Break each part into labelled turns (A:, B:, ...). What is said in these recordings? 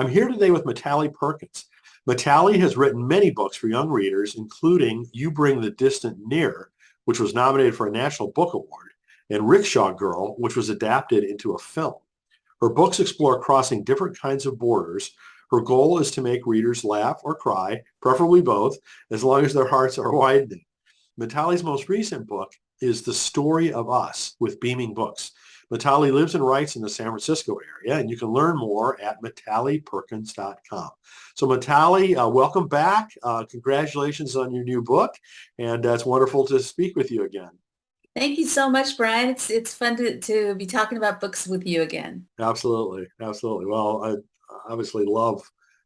A: I'm here today with Mitali Perkins. Mitali has written many books for young readers, including You Bring the Distant Near, which was nominated for a National Book Award, and Rickshaw Girl, which was adapted into a film. Her books explore crossing different kinds of borders. Her goal is to make readers laugh or cry, preferably both, as long as their hearts are widening. Mitali's most recent book is The Story of Us with Beaming Books. Mitali lives and writes in the San Francisco area, and you can learn more at mitaliperkins.com. So Mitali, welcome back. Congratulations on your new book, and it's wonderful to speak with you again.
B: Thank you so much, Brian. It's fun to be talking about books with you again.
A: Absolutely, absolutely. Well, I obviously love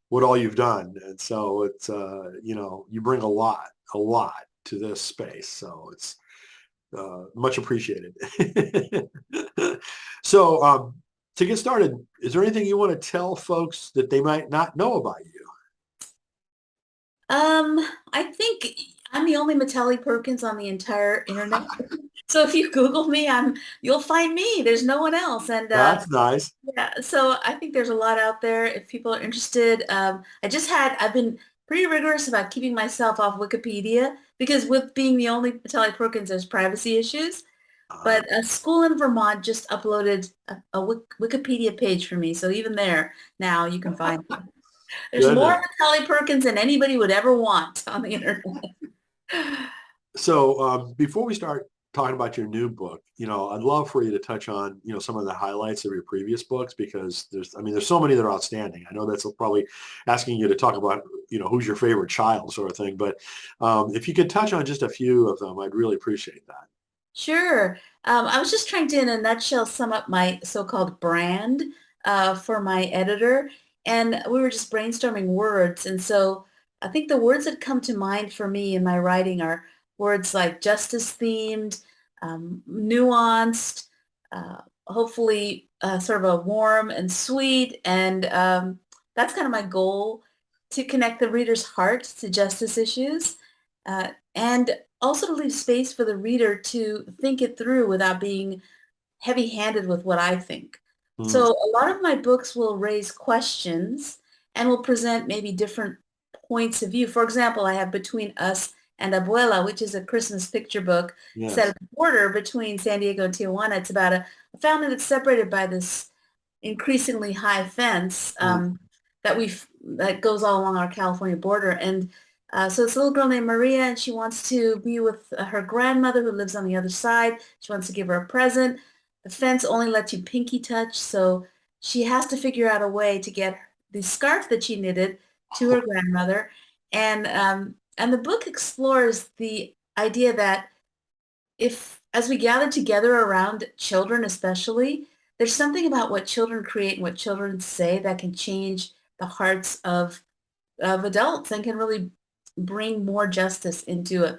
A: what all you've done, and so it's you bring a lot to this space. So it's much appreciated. So to get started, is there anything you want to tell folks that they might not know about you?
B: I think I'm the only Mitali Perkins on the entire internet. So if you Google me, you'll find me. There's no one else. And
A: That's nice.
B: yeah, so I think there's a lot out there if people are interested. I've been pretty rigorous about keeping myself off Wikipedia because with being the only Mitali Perkins, there's privacy issues.
A: Uh,
B: But a school in Vermont just uploaded a Wikipedia page for me. So even there, now you can find me. There's more
A: Goodness.
B: Mitali Perkins than anybody would ever want on the internet.
A: So before we start talking about your new book, I'd love for you to touch on, some of the highlights of your previous books because there's so many that are outstanding. I know that's probably asking you to talk about, who's your favorite child sort of thing. But if you could touch on just a few of them, I'd really appreciate that.
B: Sure. I was just trying to, in a nutshell, sum up my so-called brand for my editor. And we were just brainstorming words. And so I think the words that come to mind for me in my writing are words like justice themed, nuanced, hopefully sort of a warm and sweet. And that's kind of my goal to connect the reader's heart to justice issues. And also to leave space for the reader to think it through without being heavy-handed with what I think.
A: Mm,
B: So a lot of my books will raise questions and will present maybe different points of view. For example, I have Between Us and Abuela, which is a Christmas picture book set
A: yes.
B: at the border between San Diego and Tijuana. It's about a family that's separated by this increasingly high fence
A: Mm,
B: that goes all along our California border. And so it's a little girl named Maria, and she wants to be with her grandmother who lives on the other side. She wants to give her a present. The fence only lets you pinky touch, so she has to figure out a way to get the scarf that she knitted to her grandmother. And the book explores the idea that if, as we gather together around children especially, there's something about what children create and what children say that can change the hearts of adults and can really bring more justice into a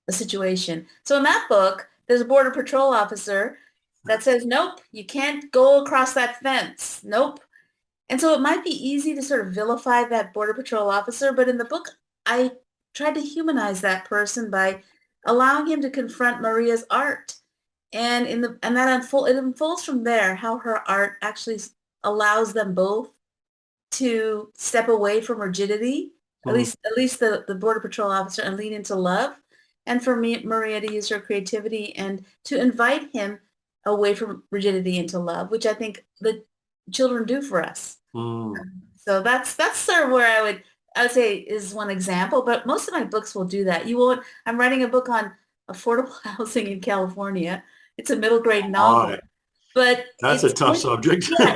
B: situation. So in that book, there's a border patrol officer that says, nope, you can't go across that fence. Nope. And so it might be easy to sort of vilify that border patrol officer, but in the book, I tried to humanize that person by allowing him to confront Maria's art. And it unfolds from there how her art actually allows them both to step away from rigidity,
A: mm,
B: at least the border patrol officer, and lean into love, and for me, Maria to use her creativity and to invite him away from rigidity into love, which I think the children do for us.
A: mm.
B: So that's sort of where I would say is one example, but most of my books will do that. You won't. I'm writing a book on affordable housing in California. It's a middle grade
A: Boy,
B: novel, but
A: that's a tough subject.
B: yeah,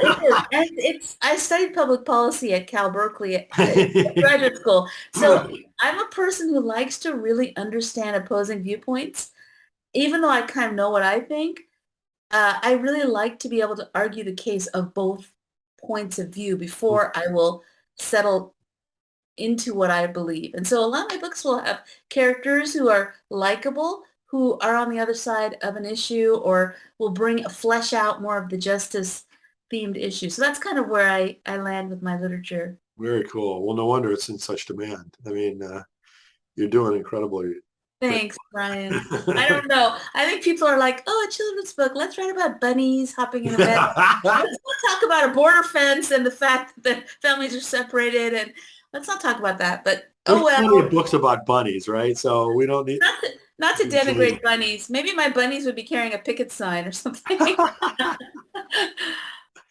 B: it is. And I studied public policy at Cal Berkeley at graduate school. So I'm a person who likes to really understand opposing viewpoints. Even though I kind of know what I think, I really like to be able to argue the case of both points of view before I will settle into what I believe. And so a lot of my books will have characters who are likable, who are on the other side of an issue, or will flesh out more of the justice themed issue. So that's kind of where I land with my literature.
A: Very cool. Well, no wonder it's in such demand. I mean, you're doing incredibly
B: Thanks, Brian. I don't know. I think people are like, oh, a children's book. Let's write about bunnies hopping in a bed. Let's not talk about a border fence and the fact that families are separated. And let's not talk about that. But
A: There's
B: oh
A: plenty
B: well,
A: of books about bunnies, right? So we don't need
B: not to denigrate bunnies. Maybe my bunnies would be carrying a picket sign or something.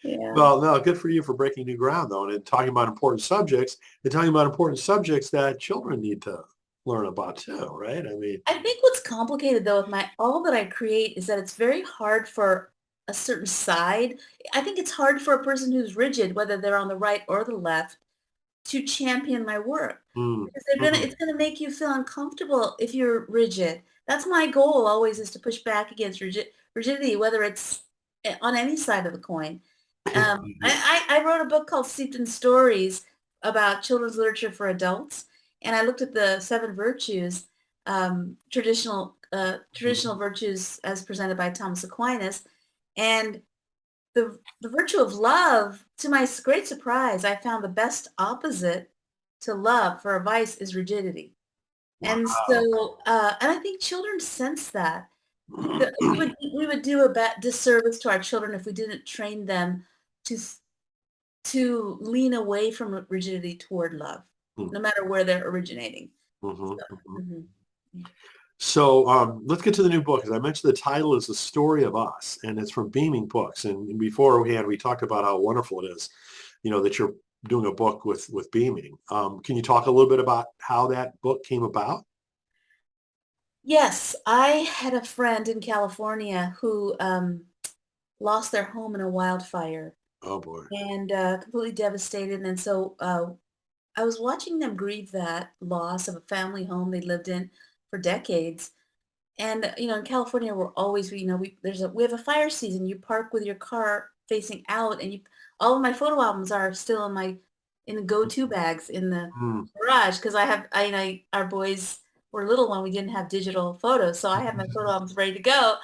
B: Yeah.
A: Well, no, good for you for breaking new ground, though, and talking about important subjects and talking about important subjects that children need to learn about too, right? I mean,
B: I think what's complicated though with my all that I create is that it's very hard for a certain side. I think it's hard for a person who's rigid, whether they're on the right or the left, to champion my work
A: mm,
B: because
A: mhm,
B: it's gonna make you feel uncomfortable if you're rigid. That's my goal always is to push back against rigidity, whether it's on any side of the coin. I wrote a book called Steeped in Stories about children's literature for adults, and I looked at the seven virtues, traditional virtues as presented by Thomas Aquinas, and the virtue of love, to my great surprise, I found the best opposite to love for a vice is rigidity. And
A: wow.
B: so, and I think children sense that. We would do a bad disservice to our children if we didn't train them to to lean away from rigidity toward love, no matter where they're originating.
A: Mhm,
B: So,
A: mhm.
B: mhm. Yeah.
A: So let's get to the new book. As I mentioned, the title is The Story of Us, and it's from Beaming Books. And before we talked about how wonderful it is, that you're doing a book with Beaming. Can you talk a little bit about how that book came about?
B: Yes, I had a friend in California who lost their home in a wildfire
A: Oh boy.
B: and completely devastated. And so I was watching them grieve that loss of a family home they lived in for decades. And in California, we're always, we have a fire season. You park with your car facing out, and all of my photo albums are still in the go-to bags in the
A: Mm.
B: garage because our boys were little when we didn't have digital photos, so I have my photo albums ready to go.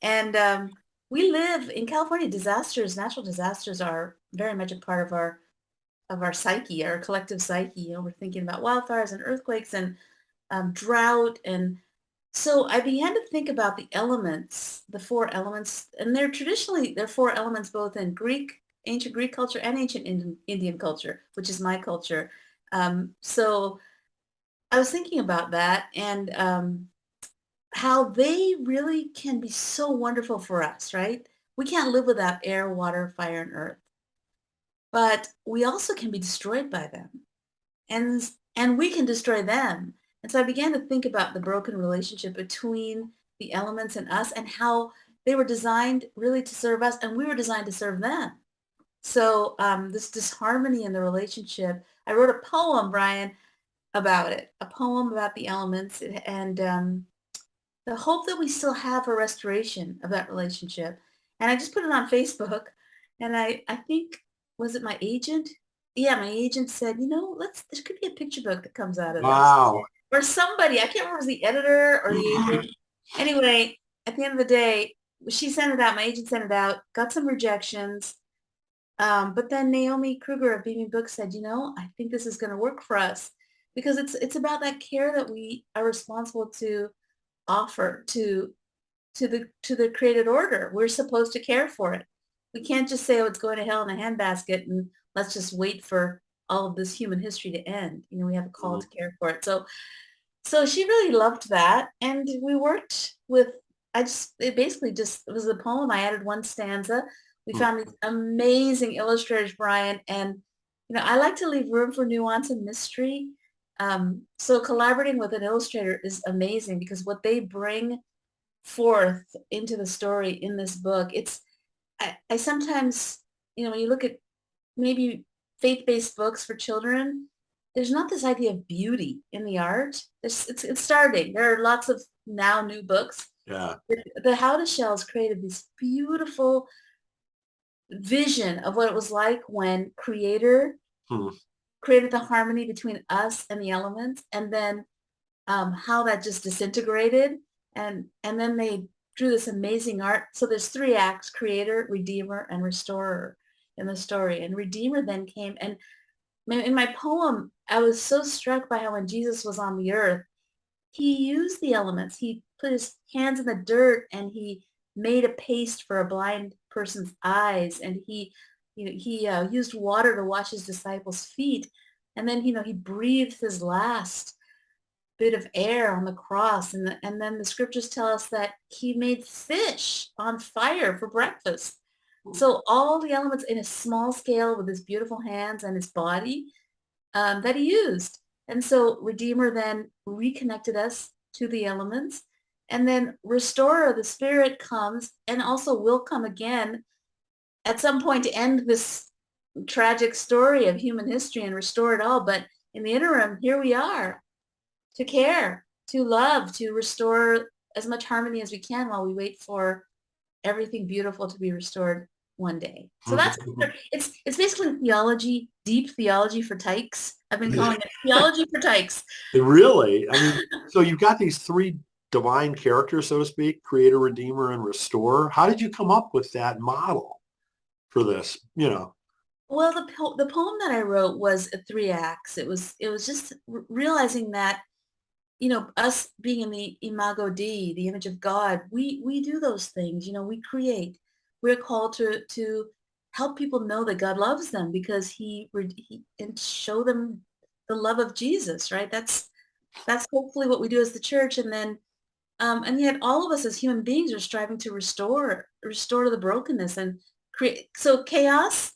B: And we live in California. Natural disasters are very much a part of our psyche, our collective psyche. We're thinking about wildfires and earthquakes and drought. And so I began to think about the elements, the four elements, and they're four elements both in ancient Greek culture and ancient Indian culture, which is my culture. So I was thinking about that and how they really can be so wonderful for us, right? We can't live without air, water, fire, and earth, but we also can be destroyed by them. and and we can destroy them. And so I began to think about the broken relationship between the elements and us and how they were designed really to serve us and we were designed to serve them. So this disharmony in the relationship, I wrote a poem, Brian, about it, a poem about the elements and the hope that we still have a restoration of that relationship. And I just put it on Facebook. And I think, was it my agent? Yeah, my agent said, there could be a picture book that comes out of this.
A: Wow.
B: Or somebody, I can't remember if it was the editor or the agent. Anyway, at the end of the day, she sent it out, my agent sent it out, got some rejections. But then Naomi Kruger of Beaming Books said, I think this is going to work for us because it's about that care that we are responsible to offer to the created order. We're supposed to care for it. We can't just say, oh, it's going to hell in a handbasket and let's just wait for all of this human history to end. We have a call to care for it. So she really loved that. And we worked with, it basically just, it was a poem. I added one stanza. We found these amazing illustrators, Brian. And, I like to leave room for nuance and mystery. So collaborating with an illustrator is amazing because what they bring forth into the story in this book, I sometimes, when you look at maybe faith-based books for children, there's not this idea of beauty in the art. It's starting. There are lots of now new books.
A: Yeah.
B: The How to Shells created this beautiful vision of what it was like when Creator
A: Hmm.
B: created the harmony between us and the elements, and then how that just disintegrated, and then they drew this amazing art. So there's three acts: Creator, Redeemer, and Restorer in the story. And Redeemer then came, and in my poem, I was so struck by how when Jesus was on the earth, he used the elements. He put his hands in the dirt and he made a paste for a blind person's eyes. And he used water to wash his disciples' feet. And then, he breathed his last bit of air on the cross. And then the scriptures tell us that he made fish on fire for breakfast. So all the elements in a small scale with his beautiful hands and his body that he used. And so Redeemer then reconnected us to the elements. And then Restorer, the Spirit, comes and also will come again at some point to end this tragic story of human history and restore it all. But in the interim, here we are to care, to love, to restore as much harmony as we can while we wait for everything beautiful to be restored one day. So that's it's basically theology, deep theology for tykes. I've been calling it theology for tykes.
A: Really? I mean, so you've got these three divine characters, so to speak, creator, redeemer, and restorer. How did you come up with that model for this?
B: Well, the poem that I wrote was 3 acts. It was just realizing that us being in the imago Dei, the image of God, we do those things. We create. We're called to help people know that God loves them because he and show them the love of Jesus, right? That's hopefully what we do as the church. And then and yet all of us as human beings are striving to restore to the brokenness and create. So chaos,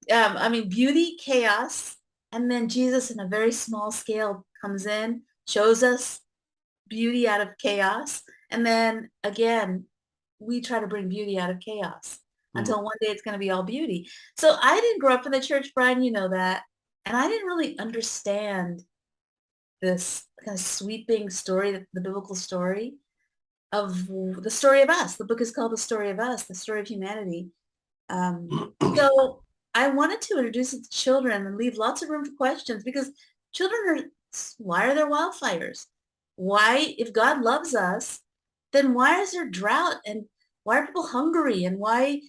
B: beauty, chaos, and then Jesus in a very small scale comes in, shows us beauty out of chaos. And then again, we try to bring beauty out of chaos until one day it's going to be all beauty. So I didn't grow up in the church, Brian, you know that. And I didn't really understand this kind of sweeping story, the biblical story of the story of us. The book is called The Story of Us, the story of humanity. So I wanted to introduce it to children and leave lots of room for questions because why are there wildfires? Why, if God loves us, then why is there drought and why are people hungry and why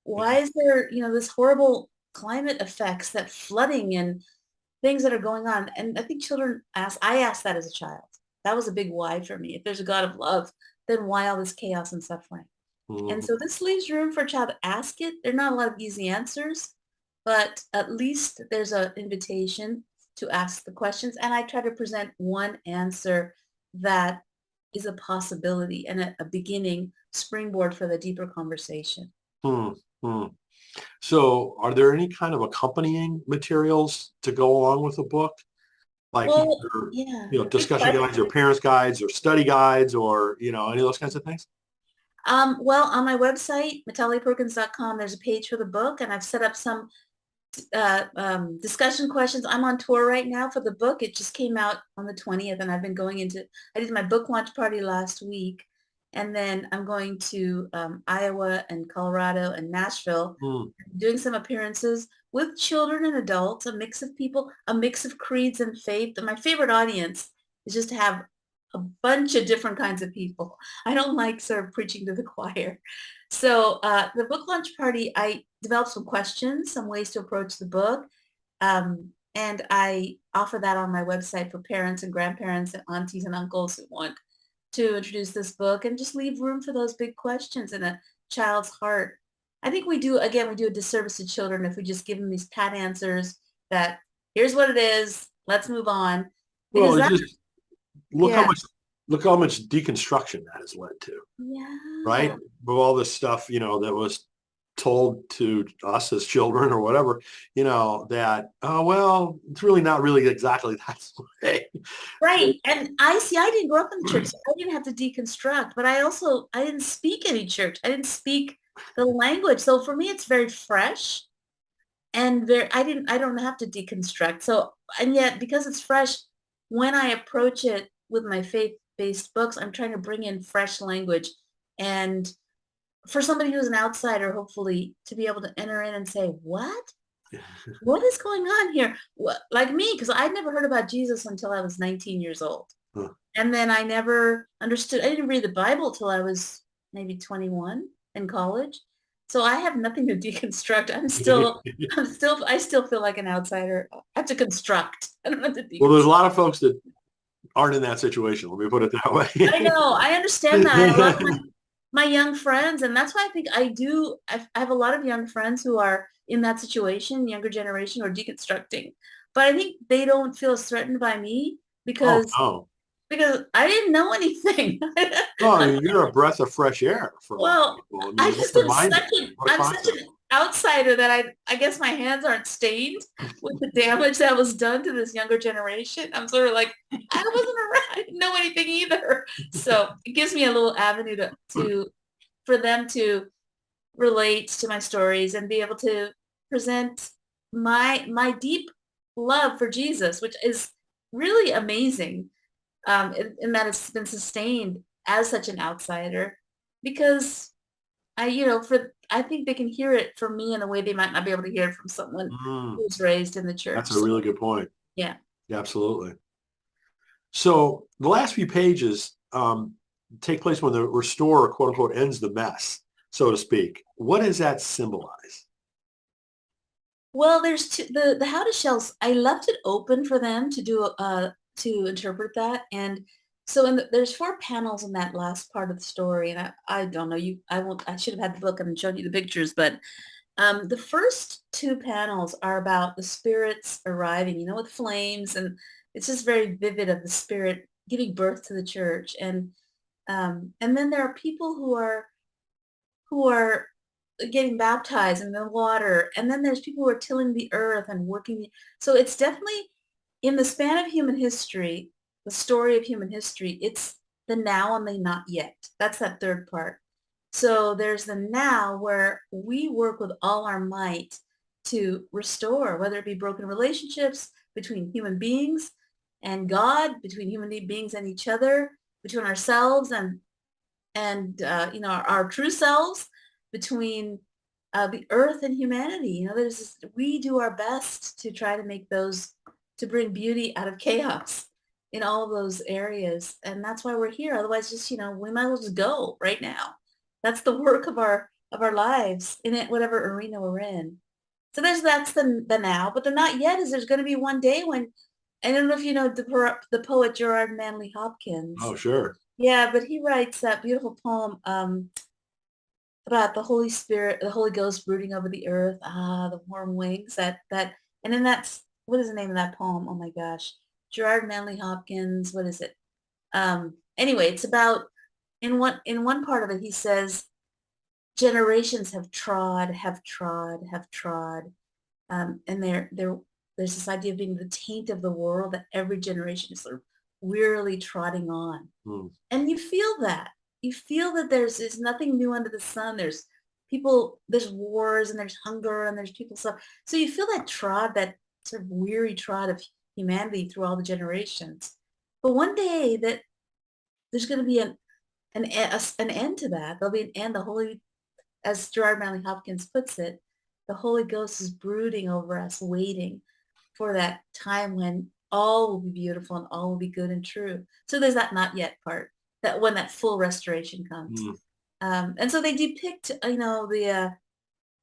B: is there, this horrible climate effects, that flooding and things that are going on? And I think I asked that as a child. That was a big why for me. If there's a God of love, then why all this chaos and suffering? And so this leaves room for a child to ask it. There are not a lot of easy answers, but at least there's an invitation to ask the questions. And I try to present one answer that is a possibility and a beginning springboard for the deeper conversation.
A: So are there any kind of accompanying materials to go along with the book? Like, discussion guides or parents guides or study guides or, any of those kinds of things?
B: Well, on my website, MitaliPerkins.com, there's a page for the book, and I've set up some discussion questions. I'm on tour right now for the book. It just came out on the 20th, and I did my book launch party last week, and then I'm going to Iowa and Colorado and Nashville, doing some appearances with children and adults, a mix of people, a mix of creeds and faith. And my favorite audience is just to have a bunch of different kinds of people. I don't like sort of preaching to the choir. So the book launch party, I developed some questions, some ways to approach the book. And I offer that on my website for parents and grandparents and aunties and uncles who want to introduce this book and just leave room for those big questions in a child's heart. I think we do a disservice to children if we just give them these pat answers that here's what it is, let's move on.
A: Well, look how much deconstruction that has led to.
B: Yeah.
A: Right? With all this stuff, that was told to us as children or whatever, that, it's really not really exactly that way.
B: Right. And I didn't grow up in the church, so I didn't have to deconstruct, but I didn't speak any church. I didn't speak the language. So for me, it's very fresh and I don't have to deconstruct. So, and yet because it's fresh, when I approach it with my faith-based books, I'm trying to bring in fresh language. And for somebody who's an outsider, hopefully, to be able to enter in and say, what is going on here? Like me, because I'd never heard about Jesus until I was 19 years old. And then I never understood. I didn't read the Bible till I was maybe 21 in college. So I have nothing to deconstruct. I still feel like an outsider. I have to construct. I don't have to deconstruct.
A: Well, there's a lot of folks that aren't in that situation. Let me put it that way.
B: I know. I understand that. A lot of my young friends, and that's why I think I have a lot of young friends who are in that situation, younger generation, or deconstructing. But I think they don't feel as threatened by me
A: Oh
B: because
A: no.
B: I didn't know anything.
A: Oh, you're a breath of fresh air for a lot of
B: Well,
A: people. I
B: I
A: mean,
B: just
A: just a
B: am
A: reminder. What a
B: I'm such
A: concept.
B: an outsider that I guess my hands aren't stained with the damage that was done to this younger generation. I'm sort of like, I wasn't around. I didn't know anything either. So it gives me a little avenue to for them to relate to my stories and be able to present my deep love for Jesus, which is really amazing, in that it's been sustained as such an outsider because I think they can hear it from me in a way they might not be able to hear it from someone
A: Mm,
B: who's raised in the
A: that's
B: church.
A: a
B: So
A: really good point.
B: yeah.
A: Yeah, absolutely. So the last few pages take place when the restorer, quote unquote, ends the mess, so to speak. What does that symbolize?
B: Well, there's the how to shells. I left it open for them to do to interpret that, and so there's four panels in that last part of the story, and I don't know you. I won't. I should have had the book and shown you the pictures, but the first two panels are about the spirits arriving, with flames, and it's just very vivid of the spirit giving birth to the church, and then there are people who are getting baptized in the water, and then there's people who are tilling the earth and working. So it's definitely in the span of human history, the story of human history. It's the now and the not yet. That's that third part. So there's the now where we work with all our might to restore, whether it be broken relationships between human beings and God, between human beings and each other, between ourselves and our true selves, between the earth and humanity. We do our best to try to make those, to bring beauty out of chaos in all of those areas. And that's why we're here. Otherwise, we might as well just go right now. That's the work of our lives in it, whatever arena we're in. So that's the now, but the not yet is there's going to be one day when, I don't know if you know the poet Gerard Manley Hopkins.
A: Oh, sure.
B: Yeah, but he writes that beautiful poem about the Holy Spirit, the Holy Ghost brooding over the earth. Ah, the warm wings. And then that's what is the name of that poem? Oh my gosh, Gerard Manley Hopkins. What is it? Anyway, it's about in one part of it he says generations have trod, and there's this idea of being the taint of the world that every generation is sort of wearily trotting on.
A: Hmm.
B: And you feel that. You feel that there's nothing new under the sun. There's people, there's wars and there's hunger and there's people stuff. So you feel that sort of weary trot of humanity through all the generations. But one day that there's going to be an end to that. There'll be an end. As Gerard Manley Hopkins puts it, the Holy Ghost is brooding over us, waiting for that time when all will be beautiful and all will be good and true. So there's that not yet part, that when that full restoration comes.
A: Hmm.
B: And so they depict, the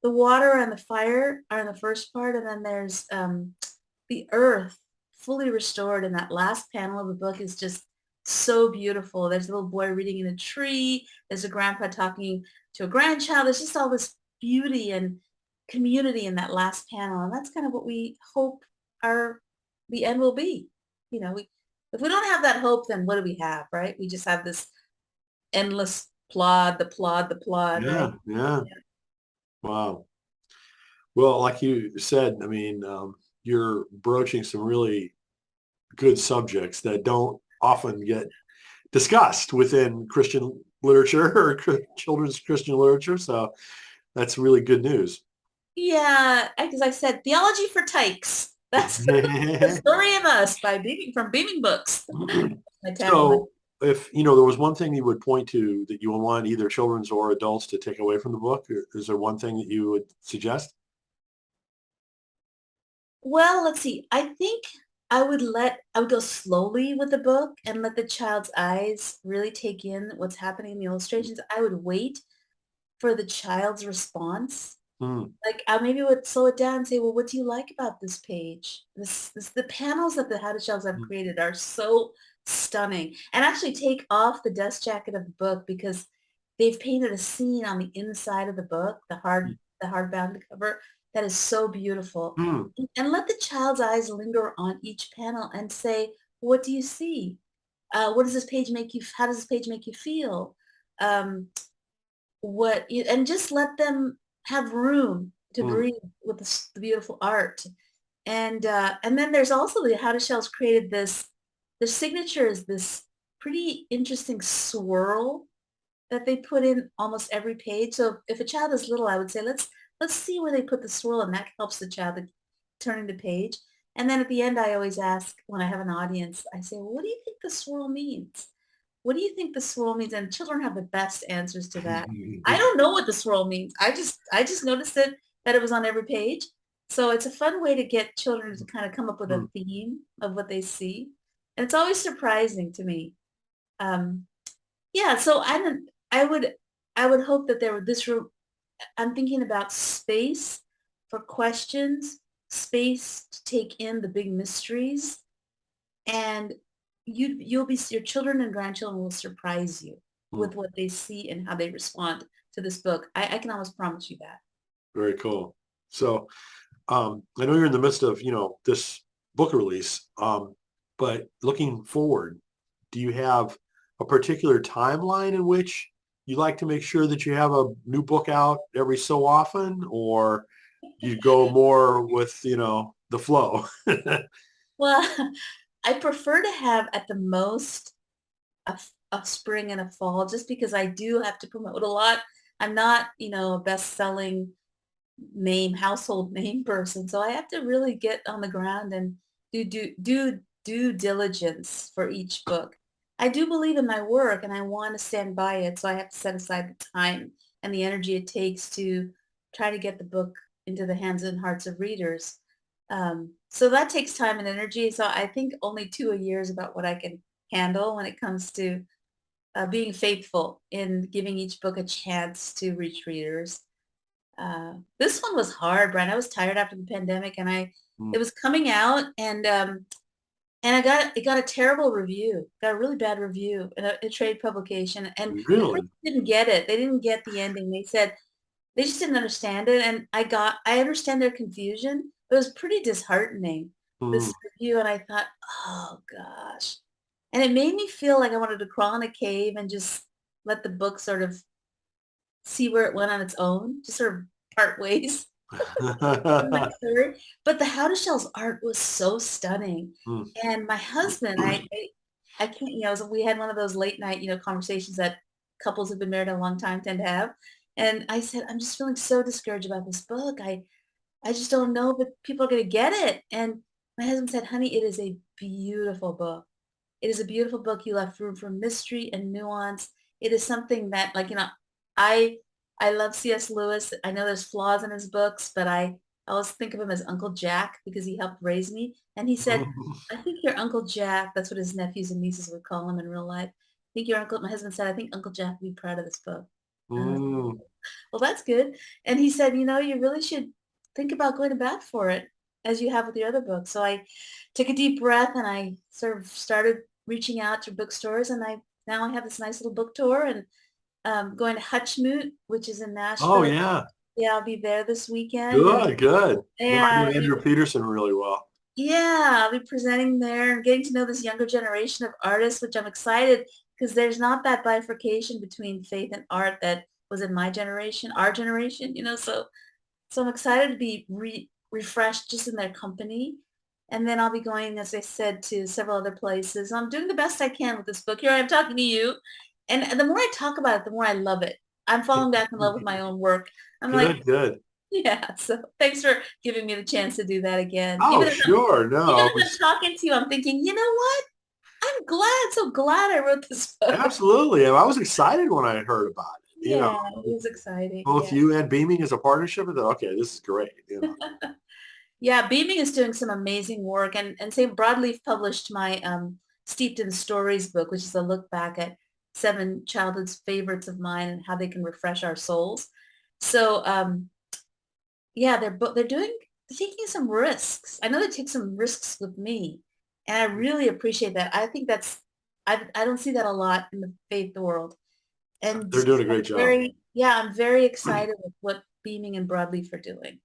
B: water and the fire are in the first part, and then there's the earth fully restored. And that last panel of the book is just so beautiful. There's a little boy reading in a tree. There's a grandpa talking to a grandchild. There's just all this beauty and community in that last panel. And that's kind of what we hope the end will be. If we don't have that hope, then what do we have, right? We just have this endless the plod,
A: Yeah,
B: right?
A: yeah. Wow. Well, like you said, I mean, you're broaching some really good subjects that don't often get discussed within Christian literature or children's Christian literature. So that's really good news.
B: Yeah, because I said theology for tykes. That's the story of us from Beaming Books. My tagline.
A: So if, there was one thing you would point to that you would want either children's or adults to take away from the book, is there one thing that you would suggest?
B: Well, let's see. I think I would go slowly with the book and let the child's eyes really take in what's happening in the illustrations. I would wait for the child's response.
A: Hmm.
B: Like I maybe would slow it down and say, well, what do you like about this page? The panels that the How to Shelves I've created are so stunning. And actually take off the dust jacket of the book because they've painted a scene on the inside of the book, the hardbound cover, that is so beautiful.
A: Hmm.
B: And let the child's eyes linger on each panel and say, what do you see? What does this page make you, how does this page make you feel? Um, and just let them have room to
A: Hmm.
B: breathe with the beautiful art. And then there's also the How to Shells created this, their signature is this pretty interesting swirl that they put in almost every page. So if a child is little, I would say, let's see where they put the swirl, and that helps the child to turning the page. And then at the end, I always ask when I have an audience, I say, well, what do you think the swirl means? What do you think the swirl means? And children have the best answers to that. I don't know what the swirl means. I just noticed that it was on every page. So it's a fun way to get children to kind of come up with a
A: Hmm.
B: theme of what they see. And it's always surprising to me. Um, yeah, so I would I would hope that there were this room. I'm thinking about space for questions, space to take in the big mysteries, and you'll be your children and grandchildren will surprise you
A: Hmm.
B: with what they see and how they respond to this book. I can almost promise you that.
A: Very cool. So I know you're in the midst of, this book release, but looking forward, do you have a particular timeline in which you like to make sure that you have a new book out every so often, or you go more with, the flow?
B: Well, I prefer to have at the most a spring and a fall just because I do have to promote a lot. I'm not, a best-selling household name person. So I have to really get on the ground and do due diligence for each book. I do believe in my work and I want to stand by it. So I have to set aside the time and the energy it takes to try to get the book into the hands and hearts of readers. So that takes time and energy. So I think only 2 a year is about what I can handle when it comes to being faithful in giving each book a chance to reach readers. This one was hard, Brian. I was tired after the pandemic, and it
A: Mm,
B: was coming out, and it got a terrible review, got a really bad review in a trade publication, and the person
A: really?
B: didn't get it. They didn't get the ending. They said they just didn't understand it, and I understand their confusion, but it was pretty disheartening,
A: Mm.
B: this review, and I thought, oh gosh, and it made me feel like I wanted to crawl in a cave and just let the book sort of see where it went on its own, just sort of part ways. I'm not sure, but the How to Shell's art was so stunning.
A: Mm.
B: And my husband, I can't, so we had one of those late night, conversations that couples who've been married a long time tend to have. And I said, I'm just feeling so discouraged about this book. I just don't know if people are going to get it. And my husband said, honey, it is a beautiful book. It is a beautiful book. You left room for mystery and nuance. It is something that, like, I I love C.S. Lewis. I know there's flaws in his books, but I always think of him as Uncle Jack because he helped raise me. And he said, I think your Uncle Jack, that's what his nephews and nieces would call him in real life. I think your uncle, my husband said, I think Uncle Jack would be proud of this book. And I was like,
A: Mm.
B: well, that's good. And he said, you really should think about going to bat for it as you have with your other books. So I took a deep breath and I sort of started reaching out to bookstores, and now I have this nice little book tour, and going to Hutchmoot, which is in
A: Oh,
B: Nashville.
A: yeah.
B: Yeah, I'll be there this weekend, and
A: Good, good. Well, I know
B: yeah,
A: Andrew Peterson really well.
B: yeah, I'll be presenting there and getting to know this younger generation of artists, which I'm excited because there's not that bifurcation between faith and art that was in my generation, our generation, so I'm excited to be refreshed just in their company. And then I'll be going, as I said, to several other places. I'm doing the best I can with this book. Here I am talking to you. And the more I talk about it, the more I love it. I'm falling back in love with my own work. I'm like,
A: Good, good.
B: yeah. So thanks for giving me the chance to do that again.
A: Oh, sure.
B: Even
A: No, it
B: as I'm
A: was
B: talking to you, I'm thinking, you know what? I'm so glad I wrote this book.
A: absolutely. I was excited when I heard about it.
B: Yeah, it was exciting.
A: Both
B: Yeah.
A: you and Beaming as a partnership. I thought, okay, this is great.
B: Yeah, Beaming is doing some amazing work, and St. Broadleaf published my Steeped in Stories book, which is a look back at 7 childhood favorites of mine and how they can refresh our souls. So yeah, they're taking some risks. I know they take some risks with me, and I really appreciate that. I think that's I don't see that a lot in the faith world. And
A: They're doing a great job.
B: I'm very excited with what Beaming and Broadleaf are doing.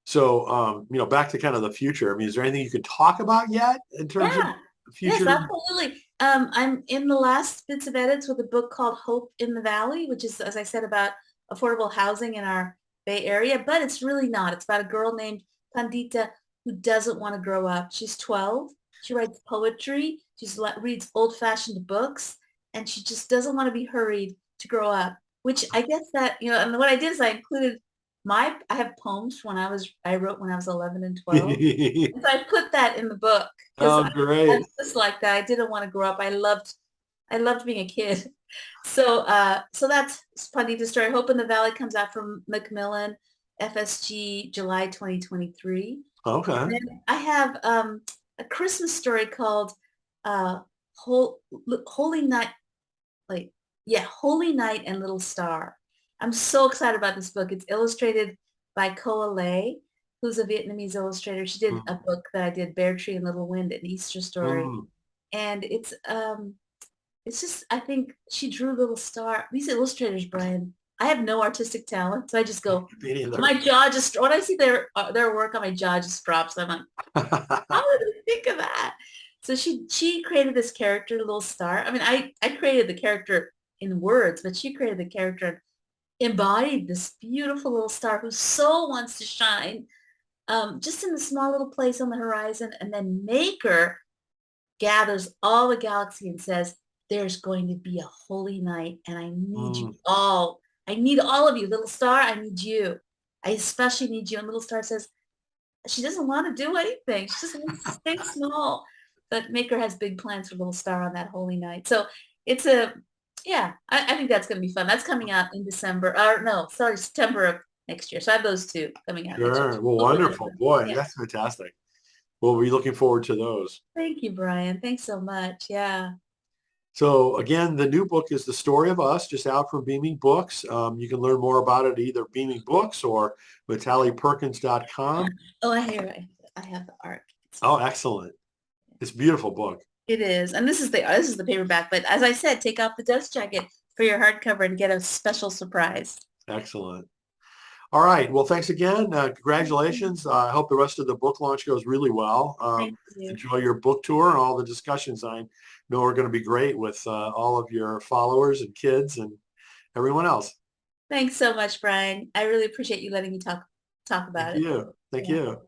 A: So, back to kind of the future. I mean, is there anything you can talk about yet in terms of
B: Yeah, yes,
A: future?
B: absolutely. I'm in the last bits of edits with a book called Hope in the Valley, which is, as I said, about affordable housing in our Bay Area, but it's really not. It's about a girl named Pandita who doesn't want to grow up. She's 12. She writes poetry. She reads old-fashioned books, and she just doesn't want to be hurried to grow up, which I guess that, and what I did is I included I have poems I wrote when I was 11 and 12. And so I put that in the book because
A: Oh,
B: I
A: great.
B: was just like that. I didn't want to grow up. I loved being a kid. So that's Pandita's story. Hope in the Valley comes out from Macmillan, FSG, July 2023.
A: Okay.
B: And then I have a Christmas story called uh, Hol Holy Night, like, yeah, Holy Night and Little Star. I'm so excited about this book. It's illustrated by Koa Lei, who's a Vietnamese illustrator. She did a
A: Mm,
B: book that I did, Bear Tree and Little Wind, an Easter story.
A: mm.
B: And it's just, I think she drew Little Star. These illustrators, Brian, I have no artistic talent. So I just go,
A: Me neither.
B: my jaw just, when I see their work on my jaw just drops. I'm like, how did I think of that? So she created this character, Little Star. I mean, I created the character in words, but she created the character, embodied this beautiful little star who so wants to shine just in the small little place on the horizon. And then Maker gathers all the galaxy and says, there's going to be a holy night and I need you
A: Mm.
B: all. I need all of you. Little star, I need you. I especially need you. And Little Star says, she doesn't want to do anything. She just wants to stay small. But Maker has big plans for Little Star on that holy night. So it's yeah, I think that's going to be fun. That's coming out in December. Or no, sorry, September of next year. So I have those two coming out next year.
A: Sure. Well,
B: Both really
A: wonderful.
B: fun.
A: Boy,
B: Yeah.
A: that's fantastic. We'll be looking forward to those.
B: Thank you, Brian. Thanks so much. Yeah.
A: So again, the new book is The Story of Us, just out from Beaming Books. You can learn more about it at either Beaming Books or MitaliPerkins.com.
B: Oh, I have the art.
A: Oh, excellent. It's a beautiful book.
B: It is. And this is the paperback. But as I said, take off the dust jacket for your hardcover and get a special surprise.
A: Excellent. All right. Well, thanks again. Congratulations. I hope the rest of the book launch goes really well.
B: Thank you.
A: Enjoy your book tour and all the discussions. I know are going to be great with all of your followers and kids and everyone else.
B: Thanks so much, Brian. I really appreciate you letting me talk
A: Thank
B: about it.
A: you. Thank
B: Yeah.
A: you.